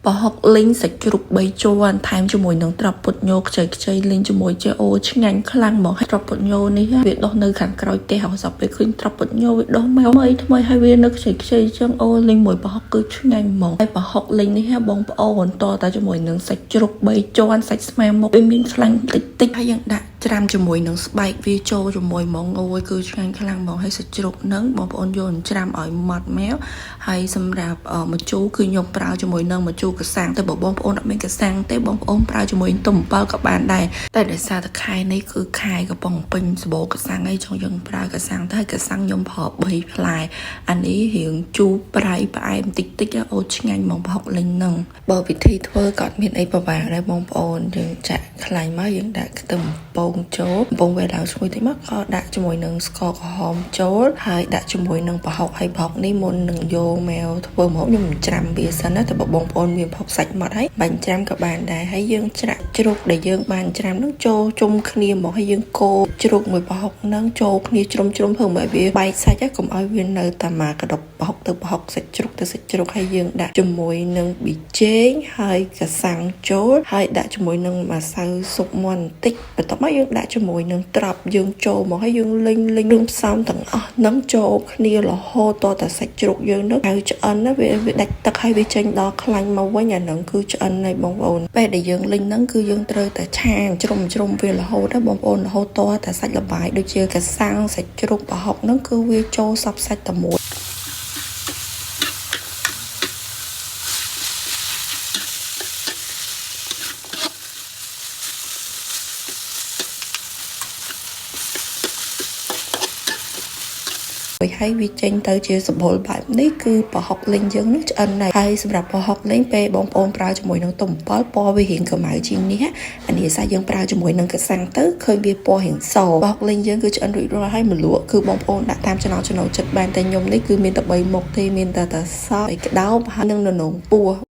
bỏ học linh sạch chụp bay cho time cho mùi nắng trọc bột nhô chơi linh cho mùi chơi ô chứ ngành khăn bỏ hay trọc bột nhô ní việc đó nơi khẳng cõi tè học dọc về khuyên trọc bột nhô việc đó mèo mấy thôi hai viên nước chơi chân ô linh mùi bỏ học cứ chứ ngành mỏng hay bỏ học linh ní ha bông ô hồn to ta cho mùi nắng sạch chụp bay cho sạch smell một bên miếng khăn tích hay dạng đã trăm cho mùi nắng bay vi cho mùi mỏng ngồi cứ chứ ngành khăn mỏng hay sạch chụp nắng bỏ ôn dồn trăm ở mặt méo hay xâm rạp ở một chú cứ nhộp vào cho mùi nắng một chú cái sangแต่បងប្អូនអត់មានកាសាំងទេបងប្អូនប្រើជាមួយទុំអំបិលក៏បានដែរតែដោយសារតែខែនេះគឺខែកំពុងពេញសបោកាសាំងអីចង់យើងប្រើកាសាំងទៅកាសាំងខ្ញុំប្រើ3ផ្លែអានេះរៀងជូរប្រៃផ្អែមតិចតិចអូឆ្ងាញ់មកប្រហុកលេងហ្នឹងបើវិធីធ្វើក៏អត់មានអីពិបាកដែរបងប្អូនយើងចាក់ខ្លាញ់មកយើងដាក់ខ្ទឹមពងចូលពងវាឡើងឈ្ងុយតិចមកក៏ដាក់ជាមួយនឹងស្ករក្រហមចូលហើយដាក់ជាមួយនឹងប្រហុកហើយប្រហុកនេះមុននឹងយកមកធ្វើម្ហូបខ្ញុំច្រាំវាសិនណាតែបងប្អូនមានប្រហុកសាច់មកហើយបាញ់ច្រាំក៏បានដែរហើយយើងច្រាក់ជ្រូកដែលយើងបានច្រាំនឹងចូលជុំគ្នាមកហើយយើងកូរជ្រូកមួយប្រហុកនឹងចូលគ្នាជ្រុំធ្វើឲ្យវាបែកសាច់កុំឲ្យវានៅតែមកកដុកប្រហុកទៅប្រហុកសាច់ជ្រូកទៅសាច់ជ្រូកហើយយើងដាក់ជាមួយនឹងប៊ីចេងហើយកសាំងចូលហើយដាក់ជាមួយនឹងម្សៅស៊ុបមាន់បន្តិចបន្ទាប់មកយើងដាក់ជាមួយនឹងត្រប់យើងចូលមកហើយយើងលីងគ្រឿងផ្សំទាំងអស់នឹងចូលគ្នារហូតតតែសាច់ជ្រូកយើងនឹងហើយឆ្អិនណាវាដាច់ទឹកហើយវាចេញដល់ខ្លាញ់មកវិញអានឹងគឺឆ្អិនហើយបងប្អូនពេលដែលយើងលីងហ្នឹងគឺយើងត្រូវតែឆាជ្រុំវារហូតដល់បងប្អូនរហូតតតែសាច់លបាយដូចជាកាសាំងសាច់ជ្រូកប្រហុកហ្នឹងគឺវាចូលសពសាច់តែមួយហើយវាចេញទៅជាសម្បូរបែបនេះគឺប្រហុកលេងយើងនឹងឆ្អិនដែរហើយសម្រាប់ប្រហុកលេងពេលបងប្អូនប្រើជាមួយនឹងទុំអំបិលពណ៌វារៀងក្រមៅជាងនេះអានេះសាយើងប្រើជាមួយនឹងកាសាំងទៅឃើញវាពណ៌រៀងសប្រហុកលេងយើងគឺឆ្អិនរួចរាល់ហើយម្លក់គឺបងប្អូនដាក់តាមចំណូលចិត្តបានតែខ្ញុំនេះគឺមានតែ3មុខទេមានតែសក្តៅហើយនឹងនំពោះ